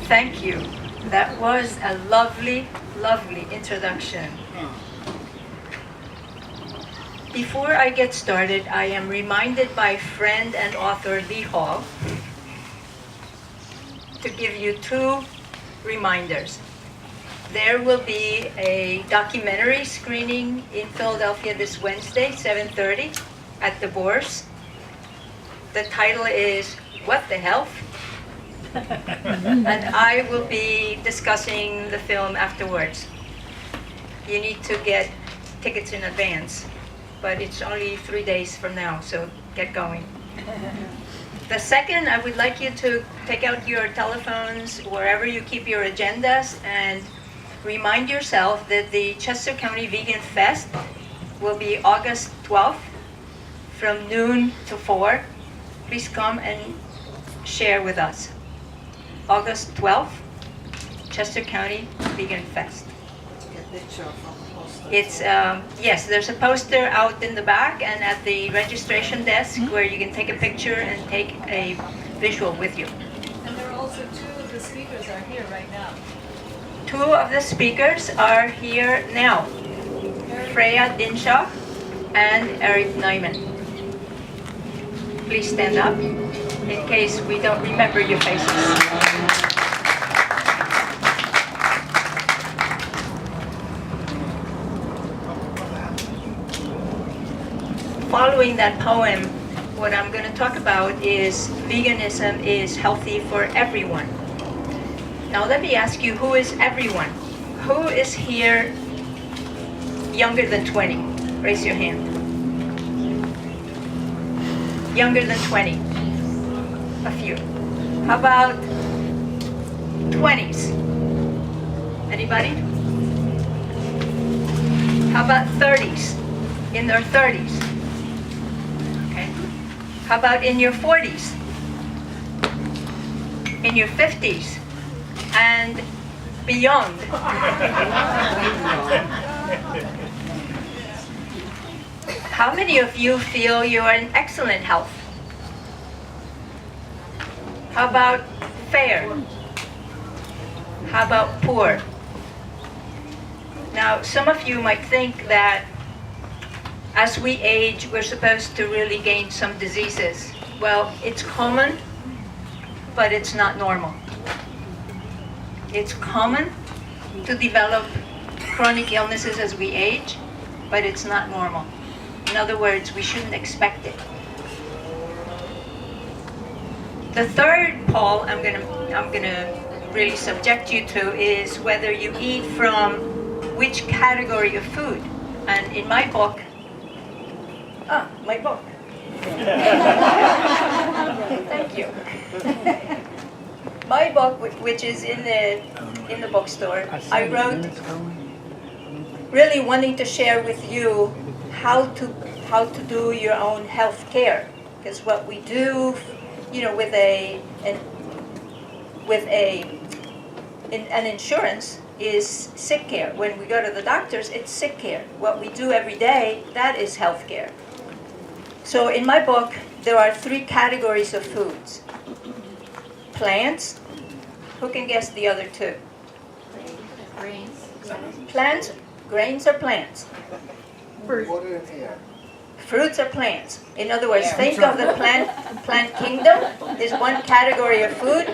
Thank you. That was a lovely, lovely introduction. Before I get started, I am reminded by friend and author Lee Hall to give you two reminders. There will be a documentary screening in Philadelphia this Wednesday, 7:30, at the Bourse. The title is What the Health? And I will be discussing the film afterwards. You need to get tickets in advance, but it's only 3 days from now, so get going. The second, I would like you to take out your telephones wherever you keep your agendas and remind yourself that the Chester County Vegan Fest will be August 12th from noon to 4. Please come and share with us. August 12th, Chester County Vegan Fest. It's, yes, there's a poster out in the back and at the registration desk where you can take a picture and take a visual with you. And there are also two of the speakers are here right now. Two of the speakers are here now, Freya Dinshaw and Eric Neumann. Please stand up in case we don't remember your faces. Following that poem, what I'm going to talk about is veganism is healthy for everyone. Now let me ask you, who is everyone? Who is here younger than 20? Raise your hand. Younger than 20? A few. How about 20s? Anybody? How about 30s? In their 30s? Okay. How about in your 40s? In your 50s? And beyond. How many of you feel you are in excellent health? How about fair? How about poor? Now, some of you might think that as we age, we're supposed to really gain some diseases. Well, it's common, but it's not normal. It's common to develop chronic illnesses as we age, but it's not normal. In other words, we shouldn't expect it. The third poll I'm gonna really subject you to is whether you eat from which category of food. And in my book, my book. Thank you. My book, which is in the bookstore, I wrote really wanting to share with you how to do your own health care, because what we do, with an insurance is sick care. When we go to the doctors, it's sick care. What we do every day, that is health care. So in my book, there are 3 categories of foods. Plants. Who can guess the other 2? Grains. Plants. Grains are plants. Water and air. Fruits are plants. In other words, think of the plant kingdom is one category of food.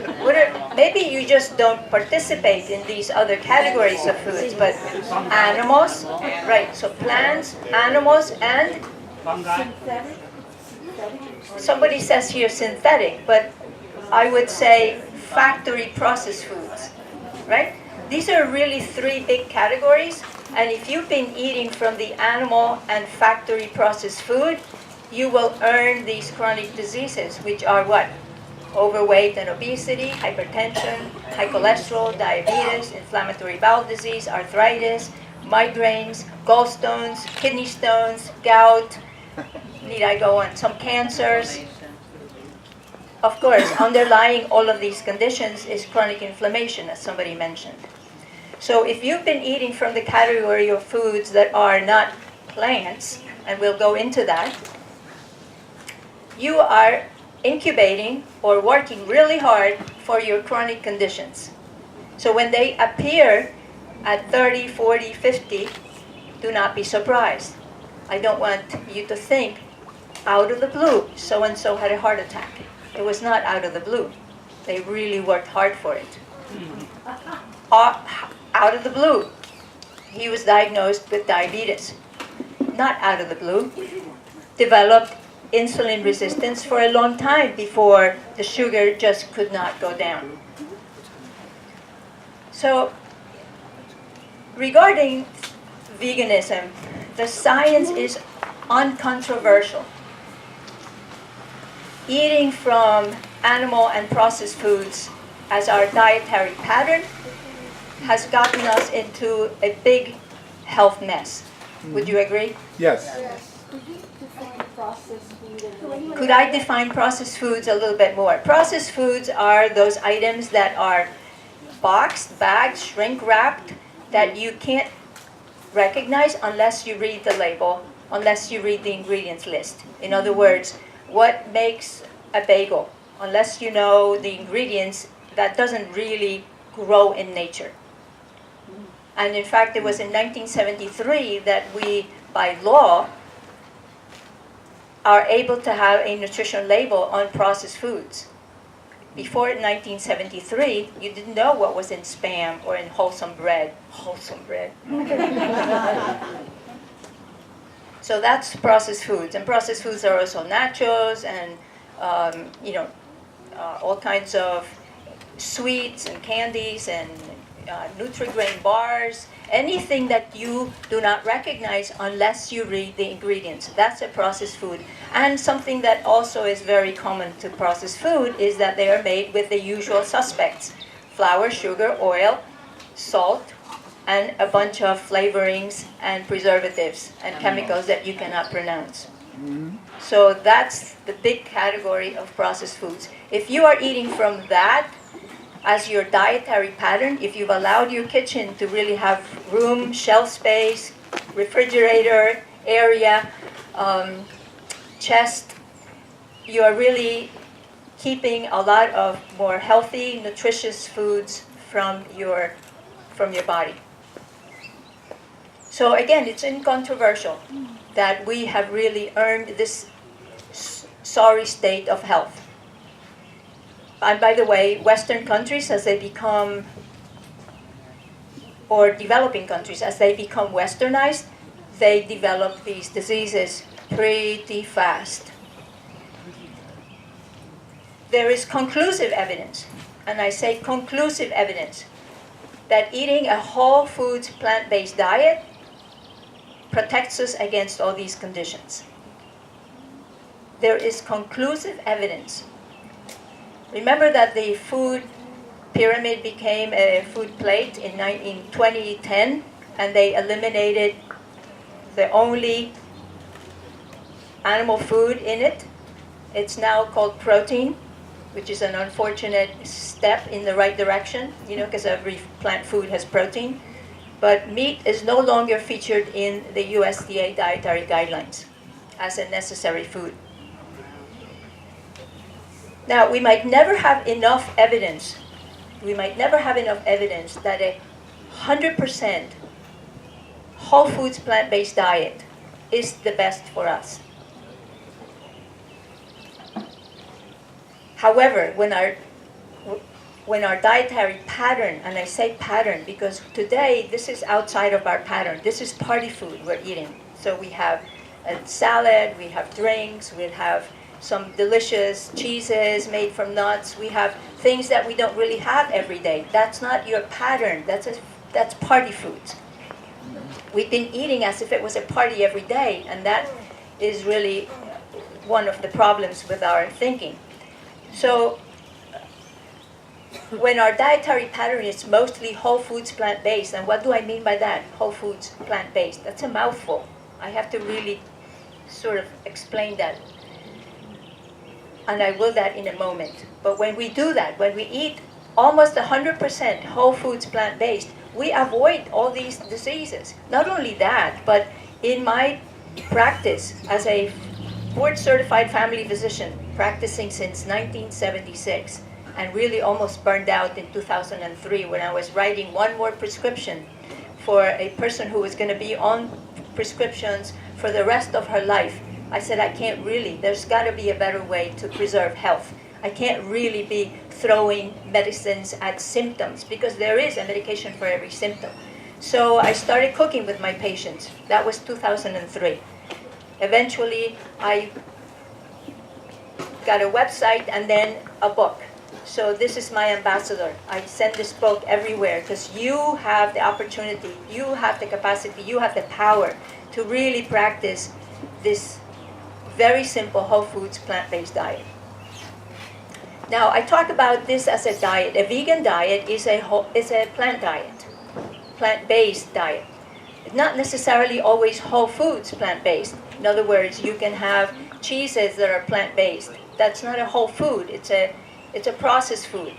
Maybe you just don't participate in these other categories of foods, but animals, right? So plants, animals, and somebody says here synthetic, but I would say factory processed foods, right? These are really 3 big categories. And if you've been eating from the animal and factory processed food, you will earn these chronic diseases, which are what? Overweight and obesity, hypertension, high cholesterol, diabetes, inflammatory bowel disease, arthritis, migraines, gallstones, kidney stones, gout. Need I go on? Some cancers. Of course, underlying all of these conditions is chronic inflammation, as somebody mentioned. So if you've been eating from the category of foods that are not plants, and we'll go into that, you are incubating or working really hard for your chronic conditions. So when they appear at 30, 40, 50, do not be surprised. I don't want you to think, out of the blue, so-and-so had a heart attack. It was not out of the blue. They really worked hard for it. Out of the blue, he was diagnosed with diabetes. Not out of the blue. Developed insulin resistance for a long time before the sugar just could not go down. So, regarding veganism, the science is uncontroversial. Eating from animal and processed foods as our dietary pattern has gotten us into a big health mess. Would you agree? Yes. Could you define processed food? Could I define processed foods a little bit more? Processed foods are those items that are boxed, bagged, shrink wrapped, that you can't recognize unless you read the label, unless you read the ingredients list. In other words, what makes a bagel? Unless you know the ingredients, that doesn't really grow in nature. And in fact, it was in 1973 that we, by law, are able to have a nutrition label on processed foods. Before 1973, you didn't know what was in Spam or in wholesome bread. Wholesome bread. So that's processed foods. And processed foods are also nachos and, all kinds of sweets and candies and Nutri-Grain bars, anything that you do not recognize unless you read the ingredients. That's a processed food. And something that also is very common to processed food is that they are made with the usual suspects: flour, sugar, oil, salt, and a bunch of flavorings and preservatives and chemicals that you cannot pronounce. So that's the big category of processed foods. If you are eating from that as your dietary pattern, if you've allowed your kitchen to really have room, shelf space, refrigerator area, chest, you are really keeping a lot of more healthy, nutritious foods from your body. So again, it's incontroversial that we have really earned this sorry state of health. And by the way, Western countries, as they become, or developing countries, as they become westernized, they develop these diseases pretty fast. There is conclusive evidence, and I say conclusive evidence, that eating a whole foods plant-based diet protects us against all these conditions. There is conclusive evidence. Remember that the food pyramid became a food plate in 2010, and they eliminated the only animal food in it. It's now called protein, which is an unfortunate step in the right direction, because every plant food has protein. But meat is no longer featured in the USDA dietary guidelines as a necessary food. Now, we might never have enough evidence. That a 100% whole foods plant-based diet is the best for us. However, when our dietary pattern, and I say pattern because today this is outside of our pattern. This is party food we're eating. So we have a salad, we have drinks, we have some delicious cheeses made from nuts. We have things that we don't really have every day. That's not your pattern. That's party foods. We've been eating as if it was a party every day, and that is really one of the problems with our thinking. So when our dietary pattern is mostly whole foods plant-based, and what do I mean by that, whole foods plant-based? That's a mouthful. I have to really sort of explain that. And I will that in a moment. But when we do that, when we eat almost 100% whole foods plant-based, we avoid all these diseases. Not only that, but in my practice as a board-certified family physician, practicing since 1976, and really almost burned out in 2003 when I was writing one more prescription for a person who was going to be on prescriptions for the rest of her life. I said, I can't really, there's got to be a better way to preserve health. I can't really be throwing medicines at symptoms because there is a medication for every symptom. So I started cooking with my patients. That was 2003. Eventually, I got a website and then a book. So this is my ambassador. I send this book everywhere because you have the opportunity, you have the capacity, you have the power to really practice this very simple whole foods plant-based diet. Now I talk about this as a diet. A vegan diet is a plant diet, plant-based diet. It's not necessarily always whole foods plant-based. In other words, you can have cheeses that are plant-based. That's not a whole food. It's a processed food.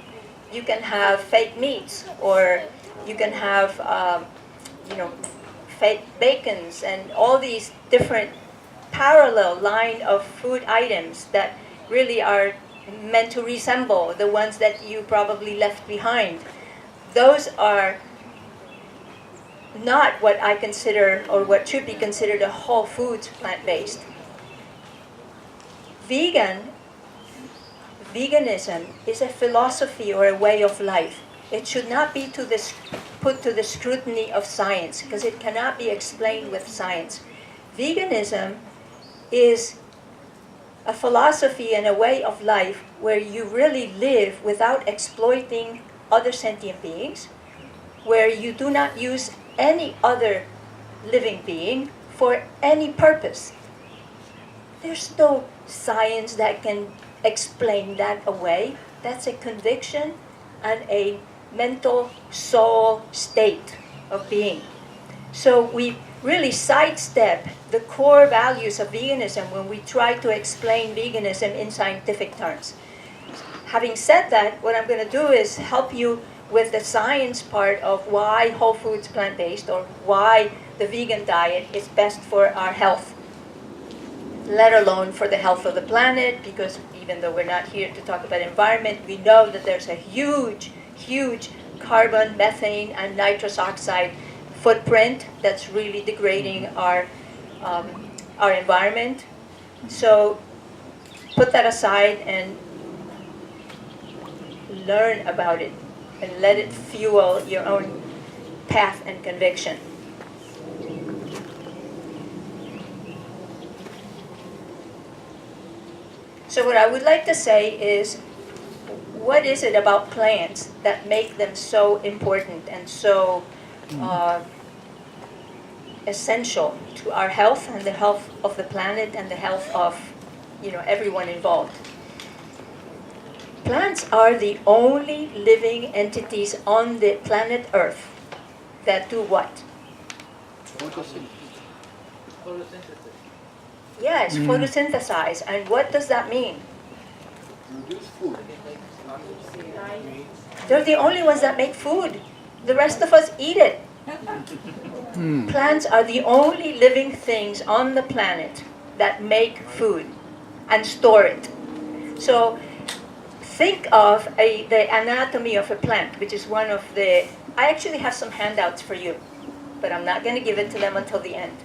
You can have fake meats, or you can have fake bacons, and all these different parallel line of food items that really are meant to resemble the ones that you probably left behind. Those are not what I consider, or what should be considered, a whole foods plant-based. Veganism is a philosophy or a way of life. It should not be put to the scrutiny of science, because it cannot be explained with science. Veganism is a philosophy and a way of life where you really live without exploiting other sentient beings, where you do not use any other living being for any purpose. There's no science that can explain that away. That's a conviction and a mental soul state of being. So we really sidestep the core values of veganism when we try to explain veganism in scientific terms. Having said that, what I'm going to do is help you with the science part of why whole foods plant-based, or why the vegan diet is best for our health, let alone for the health of the planet, because even though we're not here to talk about environment, we know that there's a huge carbon, methane, and nitrous oxide footprint that's really degrading our environment. So put that aside and learn about it, and let it fuel your own path and conviction. So what I would like to say is, what is it about plants that make them so important and so essential to our health and the health of the planet and the health of everyone involved? Plants are the only living entities on the planet Earth that do what? Yes, photosynthesize. And what does that mean? Produce food. They're the only ones that make food. The rest of us eat it. Plants are the only living things on the planet that make food and store it. So think of the anatomy of a plant, which is one of the... I actually have some handouts for you, but I'm not going to give it to them until the end.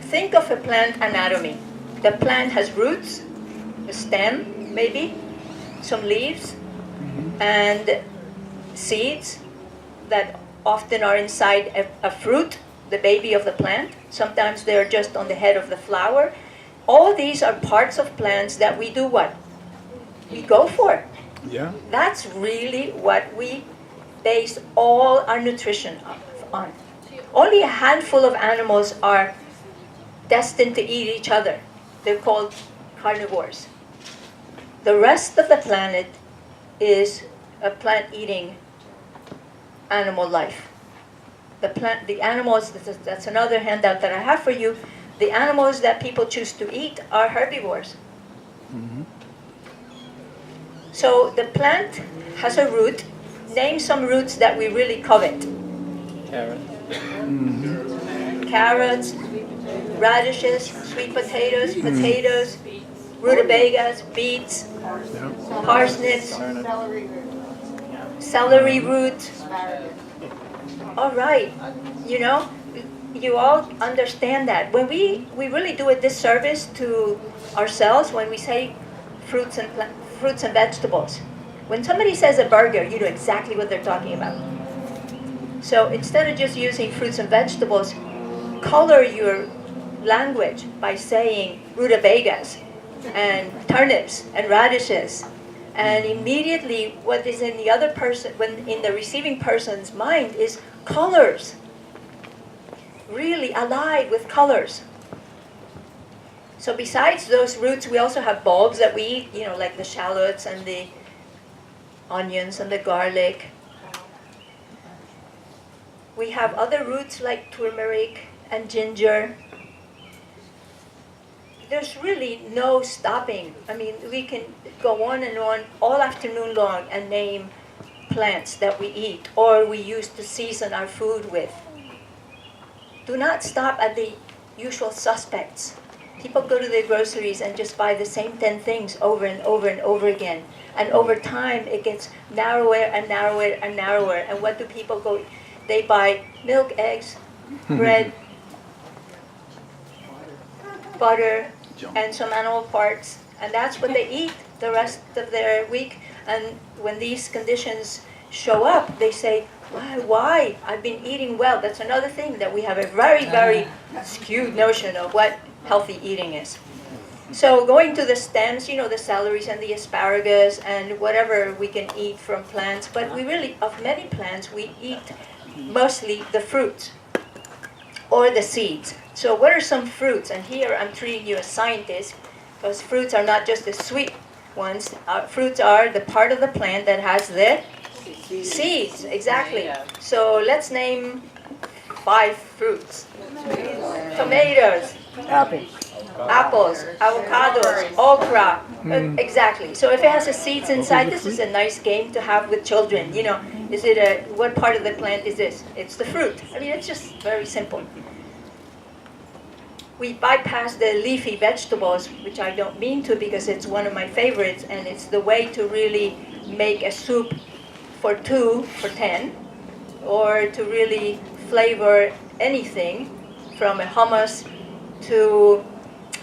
Think of a plant anatomy. The plant has roots, a stem, maybe, some leaves, and seeds that often are inside a fruit, the baby of the plant. Sometimes they're just on the head of the flower. All these are parts of plants that we do what? We go for. Yeah. That's really what we base all our nutrition on. Only a handful of animals are destined to eat each other. They're called carnivores. The rest of the planet is a plant-eating animal life. The animals, that's another handout that I have for you. The animals that people choose to eat are herbivores. So the plant has a root. Name some roots that we really covet. Carrots, radishes, sweet potatoes, potatoes, rutabagas, beets, parsnips, Celery root, celery root. asparagus. All right, you know, you all understand that. When we really do a disservice to ourselves when we say fruits and vegetables. When somebody says a burger, you know exactly what they're talking about. So instead of just using fruits and vegetables, color your language by saying rutabagas and turnips and radishes. And immediately what is in the other person, when in the receiving person's mind is colors. Really alive with colors. So besides those roots, we also have bulbs that we eat, you know, like the shallots and the onions and the garlic. We have other roots like turmeric and ginger. There's really no stopping. I mean, we can go on and on all afternoon long and name plants that we eat or we use to season our food with. Do not stop at the usual suspects. People go to their groceries and just buy the same 10 things over and over and over again. And over time, it gets narrower and narrower and narrower. And what do people go? They buy milk, eggs, bread, butter, and some animal parts. And that's what they eat the rest of their week. And when these conditions show up, they say, why? I've been eating well. That's another thing that we have a very, very skewed notion of what healthy eating is. So going to the stems, you know, the celeries and the asparagus and whatever we can eat from plants. But we really, of many plants, we eat mostly the fruits or the seeds. So what are some fruits? And here I'm treating you as scientists because fruits are not just the sweet ones. Fruits are the part of the plant that has the seeds, exactly. So let's name 5 fruits. Tomatoes. Apples, avocados, okra. Exactly. So if it has the seeds inside, this is a nice game to have with children. You know, what part of the plant is this? It's the fruit. I mean, it's just very simple. We bypass the leafy vegetables, which I don't mean to because it's one of my favorites, and it's the way to really make a soup for 2 for 10, or to really flavor anything from a hummus to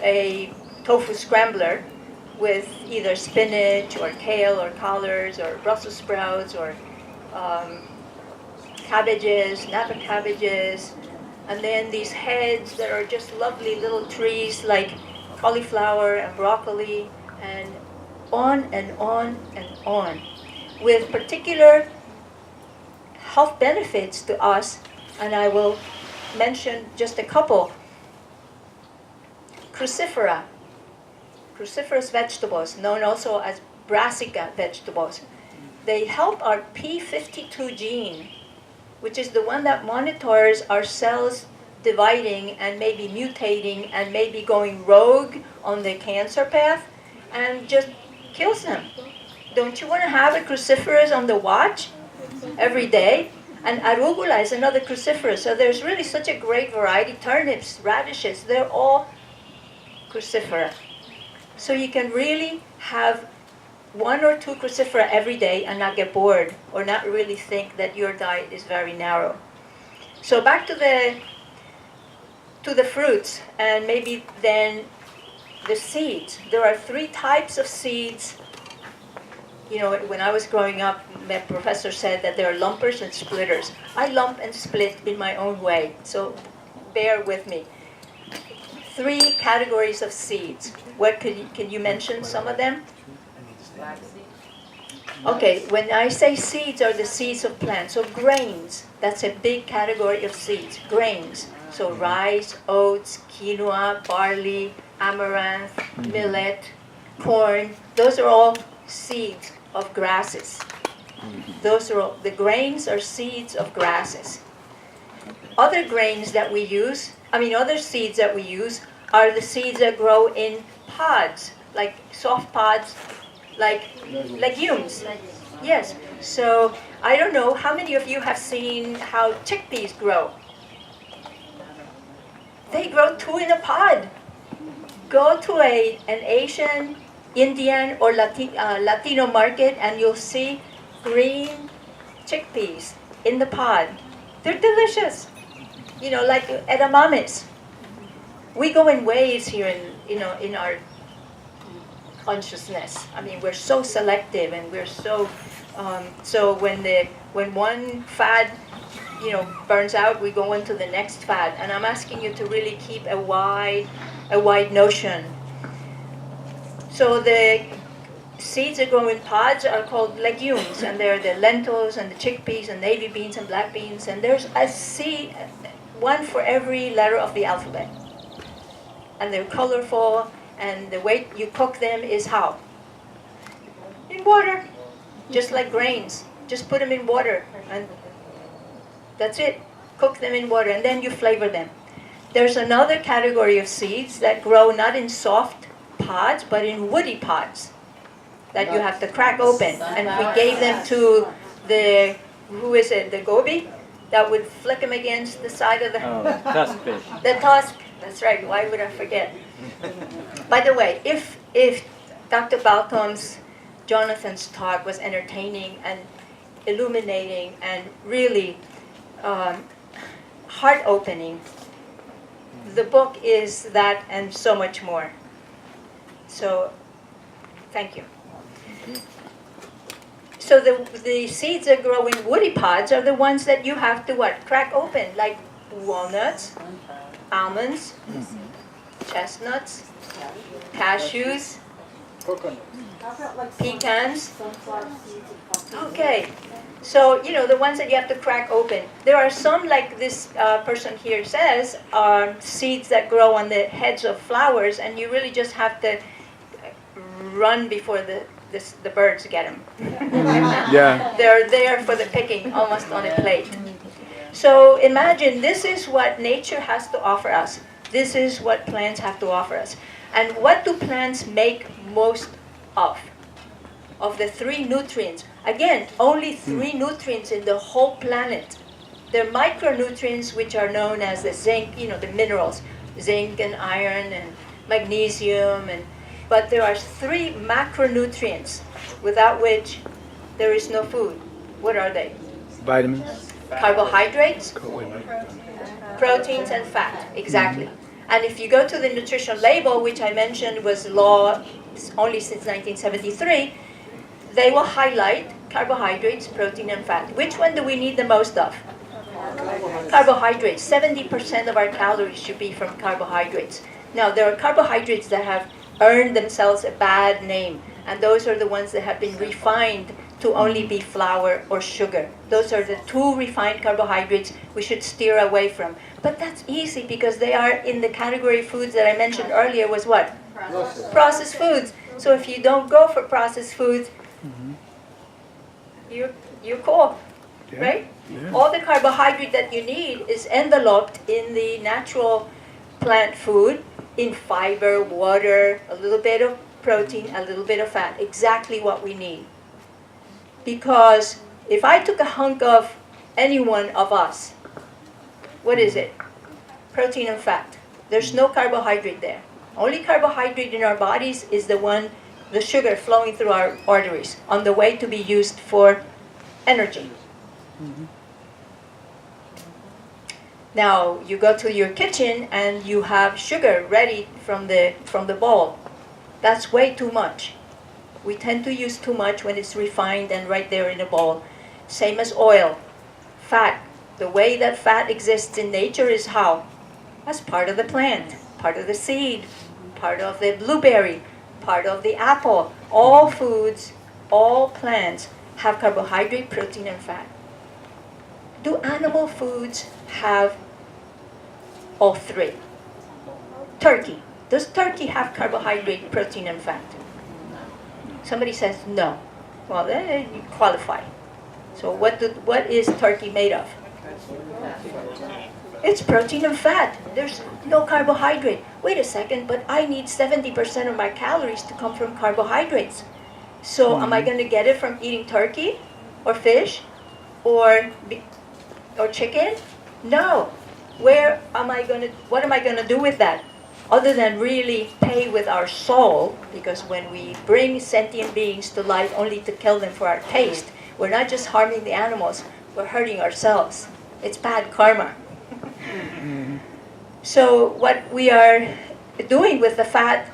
a tofu scrambler with either spinach or kale or collards or Brussels sprouts or cabbages, Napa cabbages, and then these heads that are just lovely little trees like cauliflower and broccoli, and on and on and on, with particular health benefits to us, and I will mention just a couple. Cruciferous vegetables, known also as brassica vegetables. They help our P52 gene, which is the one that monitors our cells dividing and maybe mutating and maybe going rogue on the cancer path and just kills them. Don't you want to have a cruciferous on the watch every day? And arugula is another cruciferous. So there's really such a great variety. Turnips, radishes, they're all crucifera. So you can really have 1 or 2 crucifera every day and not get bored or not really think that your diet is very narrow. So back to the fruits and maybe then the seeds. There are 3 types of seeds. You know, when I was growing up, my professor said that there are lumpers and splitters. I lump and split in my own way, so bear with me. 3 categories of seeds. What can you mention some of them? Okay, when I say seeds are the seeds of plants, so grains, that's a big category of seeds, grains. So rice, oats, quinoa, barley, amaranth, millet, corn, those are all seeds of grasses. Those are all, the grains are seeds of grasses. Other grains that we use, other seeds that we use are the seeds that grow in pods, like soft pods, like legumes. Yes. So I don't know how many of you have seen how chickpeas grow. They grow 2 in a pod. Go to an Asian, Indian, or Latino market and you'll see green chickpeas in the pod. They're delicious. You know, like edamames. We go in waves here in our consciousness. I mean, we're so selective and we're so when one fad burns out, we go into the next fad. And I'm asking you to really keep a wide notion. So the seeds that grow in pods are called legumes, and they're the lentils and the chickpeas and navy beans and black beans, and there's a seed, one for every letter of the alphabet. And they're colorful, and the way you cook them is how? In water, just like grains. Just put them in water, and that's it. Cook them in water, and then you flavor them. There's another category of seeds that grow not in soft pods, but in woody pods that you have to crack open. And we gave them to the goby, that would flick them against the side of the Tusk fish. the tusk. That's right. Why would I forget? By the way, if Dr. Balcom's, Jonathan's talk was entertaining and illuminating and really heart-opening, the book is that and so much more. So, thank you. So the seeds that grow in woody pods are the ones that you have to crack open, like walnuts, almonds, chestnuts, cashews, Coconut. How about like pecans. sunflower seeds and pumpkin? Okay, so the ones that you have to crack open. There are some, like this person here says, are seeds that grow on the heads of flowers, and you really just have to run before the birds get them. Yeah. They're there for the picking, almost on a plate. So imagine this is what nature has to offer us. This is what plants have to offer us. And what do plants make most of? Of the 3 nutrients. Again, only 3 nutrients in the whole planet. They're micronutrients, which are known as the zinc, the minerals, zinc and iron and magnesium. But there are 3 macronutrients without which there is no food. What are they? Vitamins. Carbohydrates, proteins, and fat. Exactly. And if you go to the nutrition label, which I mentioned was law only since 1973, they will highlight carbohydrates, protein, and fat. Which one do we need the most of? Carbohydrates. 70% of our calories should be from carbohydrates. Now, there are carbohydrates that have earned themselves a bad name, and those are the ones that have been refined to only be flour or sugar. Those are the 2 refined carbohydrates we should steer away from. But that's easy because they are in the category of foods that I mentioned earlier was what? Processed foods. So if you don't go for processed foods, you're cool, right? Yeah. All the carbohydrate that you need is enveloped in the natural plant food, in fiber, water, a little bit of protein, a little bit of fat. Exactly what we need. Because if I took a hunk of any one of us, what is it? Protein and fat. There's no carbohydrate there. Only carbohydrate in our bodies is the sugar flowing through our arteries on the way to be used for energy. Now, you go to your kitchen and you have sugar ready from the bowl. That's way too much. We tend to use too much when it's refined and right there in a bowl. Same as oil. Fat. The way that fat exists in nature is how? As part of the plant, part of the seed, part of the blueberry, part of the apple. All foods, all plants have carbohydrate, protein, and fat. Do animal foods have all 3? Turkey. Does turkey have carbohydrate, protein, and fat? Somebody says no. Well, then you qualify. So what is turkey made of? It's protein and fat. There's no carbohydrate. Wait a second, but I need 70% of my calories to come from carbohydrates. So am I going to get it from eating turkey or fish or chicken? No. What am I going to do with that? other than really pay with our soul, because when we bring sentient beings to life only to kill them for our taste, we're not just harming the animals, we're hurting ourselves. It's bad karma. So what we are doing with the fat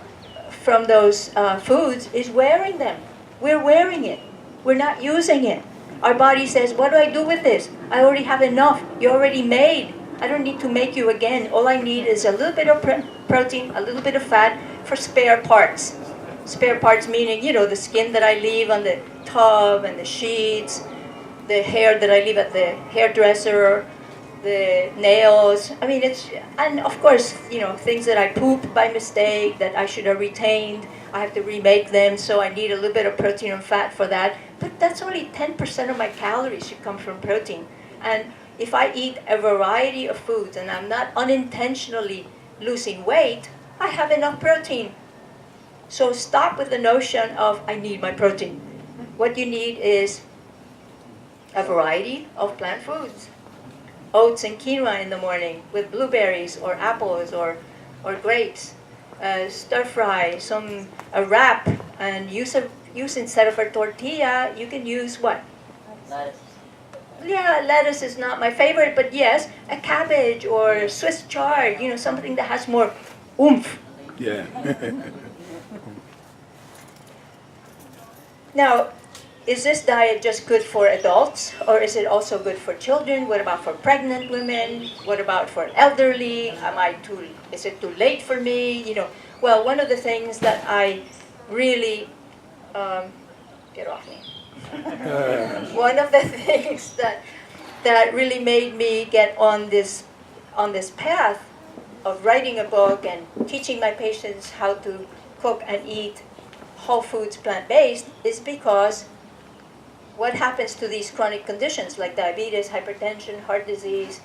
from those foods is wearing them. We're wearing it. We're not using it. Our body says, what do I do with this? I already have enough. You already made. I don't need to make you again. All I need is a little bit of protein, a little bit of fat for spare parts. Spare parts meaning, the skin that I leave on the tub and the sheets, the hair that I leave at the hairdresser, the nails. I mean, and of course, things that I poop by mistake that I should have retained. I have to remake them, so I need a little bit of protein and fat for that. But that's only 10% of my calories should come from protein. And if I eat a variety of foods and I'm not unintentionally losing weight, I have enough protein. So stop with the notion of, I need my protein. What you need is a variety of plant foods. Oats and quinoa in the morning with blueberries or apples or grapes. Stir fry, a wrap, and use instead of a tortilla, you can use what? Lettuce. Yeah, lettuce is not my favorite, but yes, a cabbage or Swiss chard, something that has more oomph. Yeah. Now, is this diet just good for adults, or is it also good for children? What about for pregnant women? What about for elderly? Is it too late for me? Well, one of the things that I really, get off me. One of the things that really made me get on this path of writing a book and teaching my patients how to cook and eat whole foods, plant-based, is because what happens to these chronic conditions like diabetes, hypertension, heart disease,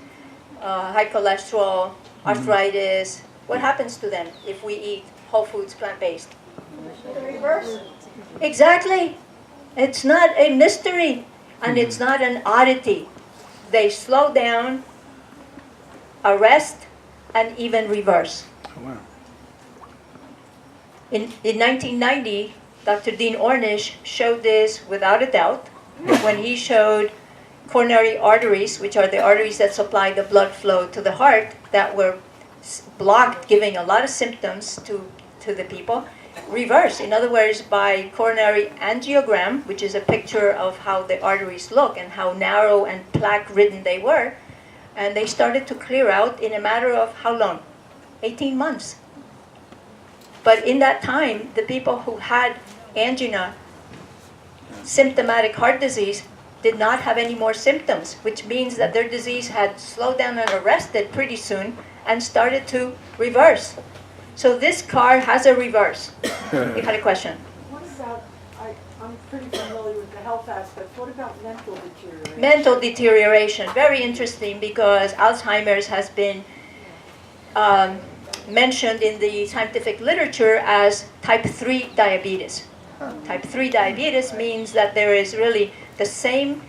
high cholesterol, arthritis, what happens to them if we eat whole foods, plant-based? The reverse. Exactly. It's not a mystery, and it's not an oddity. They slow down, arrest, and even reverse. Oh, wow. In 1990, Dr. Dean Ornish showed this without a doubt when he showed coronary arteries, which are the arteries that supply the blood flow to the heart, that were blocked, giving a lot of symptoms to the people, reverse. In other words, by coronary angiogram, which is a picture of how the arteries look and how narrow and plaque-ridden they were, and they started to clear out in a matter of how long? 18 months. But in that time, the people who had angina, symptomatic heart disease, did not have any more symptoms, which means that their disease had slowed down and arrested pretty soon and started to reverse. So this car has a reverse. You had a question? What about, I'm pretty familiar with the health aspect, what about mental deterioration? Mental deterioration, very interesting, because Alzheimer's has been mentioned in the scientific literature as type 3 diabetes. Type 3 diabetes means that there is really the same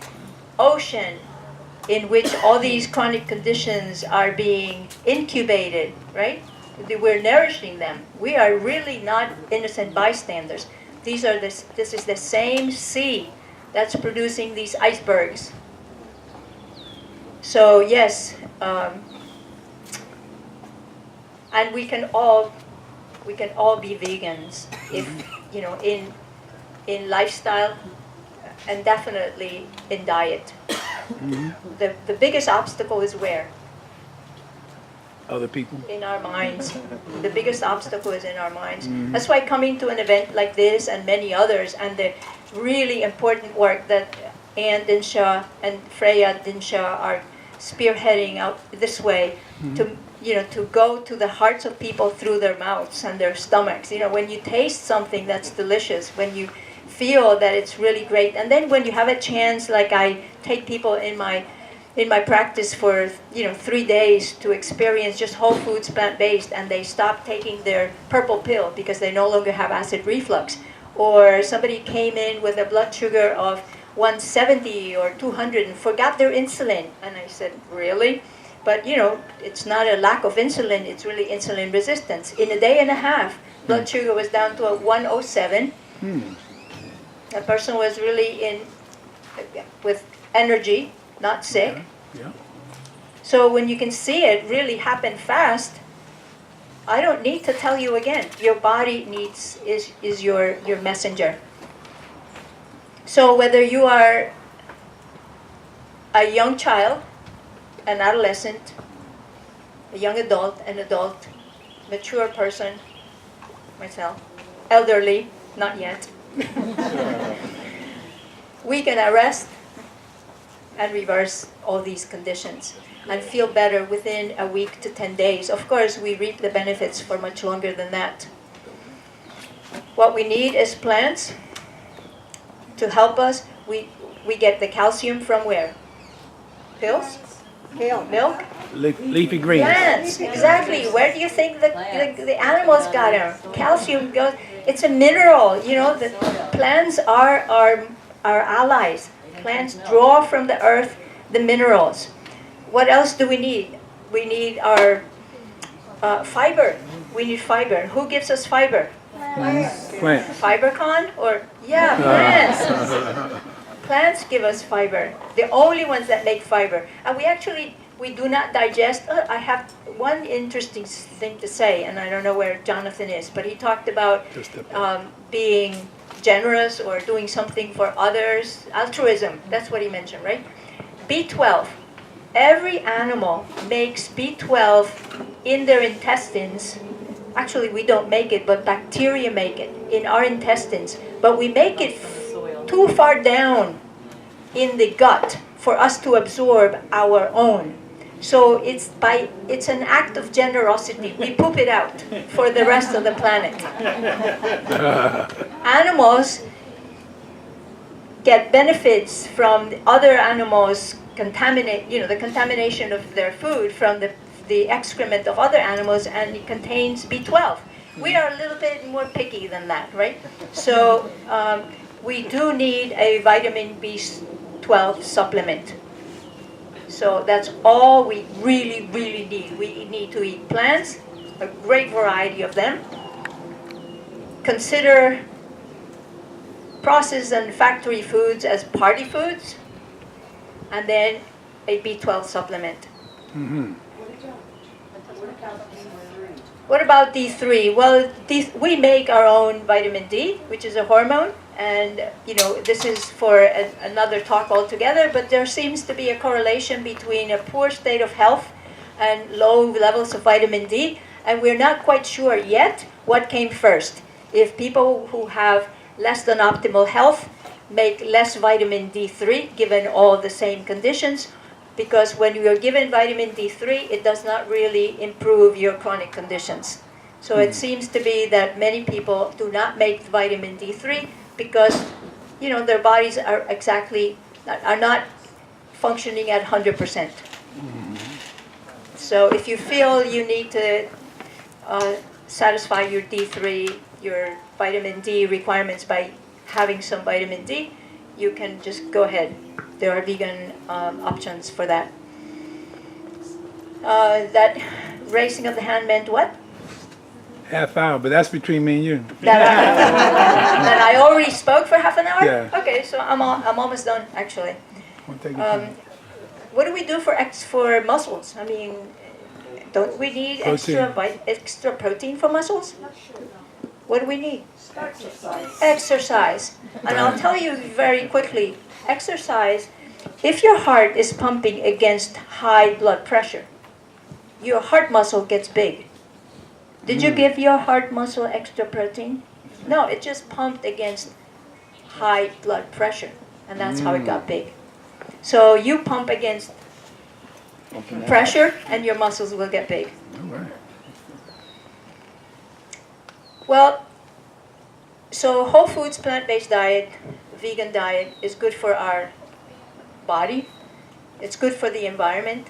ocean in which all these chronic conditions are being incubated, right? We're nourishing them. We are really not innocent bystanders. This is the same sea that's producing these icebergs. So yes, and we can all be vegans if in lifestyle and definitely in diet. The biggest obstacle is where? Other people? In our minds. The biggest obstacle is in our minds. That's why coming to an event like this and many others, and the really important work that Ann Dinshaw and Freya Dinshaw are spearheading out this way, to go to the hearts of people through their mouths and their stomachs. When you taste something that's delicious, when you feel that it's really great, and then when you have a chance, like I take people in my practice for 3 days to experience just whole foods, plant-based, and they stop taking their purple pill because they no longer have acid reflux. Or somebody came in with a blood sugar of 170 or 200 and forgot their insulin. And I said, really? But it's not a lack of insulin, it's really insulin resistance. In a day and a half, blood sugar was down to a 107. That person was really with energy, not sick. Yeah. So when you can see it really happen fast, I don't need to tell you again. Your body is your messenger. So whether you are a young child, an adolescent, a young adult, an adult, mature person, myself, elderly, not yet, we can arrest and reverse all these conditions and feel better within a week to 10 days. Of course, we reap the benefits for much longer than that. What we need is plants to help us. We get the calcium from where? Pills? Milk? Leafy greens. Plants, exactly. Where do you think the animals got it? Calcium goes, it's a mineral. The plants are our allies. Plants draw from the earth the minerals. What else do we need? We need our fiber. We need fiber. Who gives us fiber? Plants. FiberCon? Plants. Plants give us fiber. The only ones that make fiber. And we do not digest. I have one interesting thing to say, and I don't know where Jonathan is, but he talked about being generous or doing something for others. Altruism, that's what he mentioned, right? B12. Every animal makes B12 in their intestines. Actually, we don't make it, but bacteria make it in our intestines. But we make it too far down in the gut for us to absorb our own. So it's an act of generosity. We poop it out for the rest of the planet. Animals get benefits from the other animals the contamination of their food from the excrement of other animals, and it contains B12. We are a little bit more picky than that, right? So we do need a vitamin B12 supplement. So that's all we really, really need. We need to eat plants, a great variety of them. Consider processed and factory foods as party foods, and then a B12 supplement. What about D3? Well, we make our own vitamin D, which is a hormone, and this is for another talk altogether, but there seems to be a correlation between a poor state of health and low levels of vitamin D, and we're not quite sure yet what came first. If people who have less than optimal health make less vitamin D3, given all the same conditions, because when you are given vitamin D3, it does not really improve your chronic conditions. So it seems to be that many people do not make vitamin D3 because, their bodies are not functioning at 100%. So if you feel you need to satisfy your D3, your vitamin D requirements by having some vitamin D, you can just go ahead. There are vegan options for that. That raising of the hand meant what? Half hour, but that's between me and you. That I already spoke for half an hour? Yeah. Okay, so I'm almost done, actually. Won't take your time. What do we do for muscles? I mean, don't we need extra protein for muscles? What do we need? Exercise. And I'll tell you very quickly, exercise, if your heart is pumping against high blood pressure, your heart muscle gets big. Did you give your heart muscle extra protein? No, it just pumped against high blood pressure, and that's how it got big. So you pump against pressure, and your muscles will get big. All right. Well, so whole foods, plant-based diet, vegan diet is good for our body. It's good for the environment.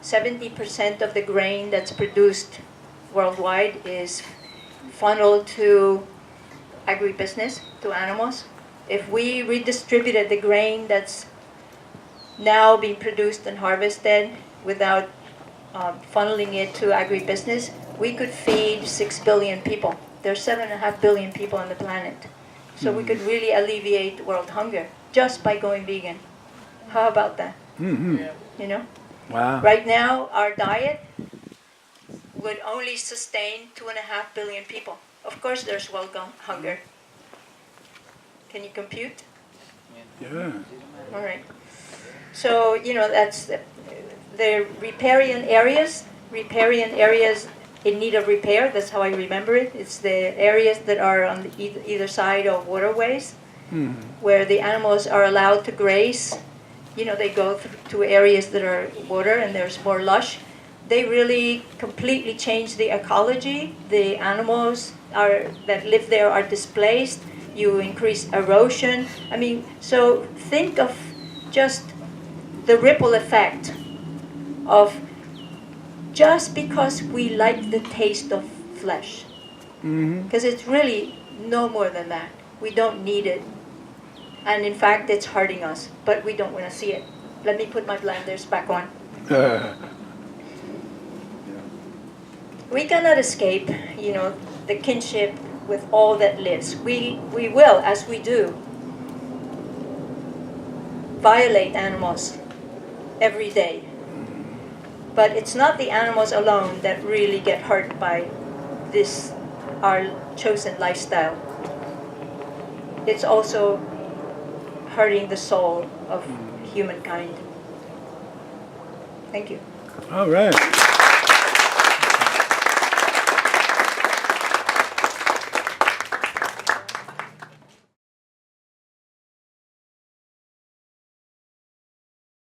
70% of the grain that's produced worldwide is funneled to agribusiness, to animals. If we redistributed the grain that's now being produced and harvested without funneling it to agribusiness, we could feed 6 billion people. There's 7.5 billion people on the planet. So we could really alleviate world hunger just by going vegan. How about that? Mm-hmm. You know? Wow. Right now, our diet would only sustain 2.5 billion people. Of course, there's world hunger. Can you compute? Yeah. All right. So, that's the riparian areas in need of repair. That's how I remember it. It's the areas that are on either side of waterways Mm-hmm. where the animals are allowed to graze. They go to areas that are water and there's more lush. They really completely change the ecology. The animals that live there are displaced. You increase erosion. So think of just the ripple effect of just because we like the taste of flesh. Mm-hmm. Because it's really no more than that. We don't need it. And in fact, it's hurting us, but we don't want to see it. Let me put my blinders back on. We cannot escape, the kinship with all that lives. We will, as we do, violate animals every day. But it's not the animals alone that really get hurt by this, our chosen lifestyle. It's also hurting the soul of humankind. Thank you. All right.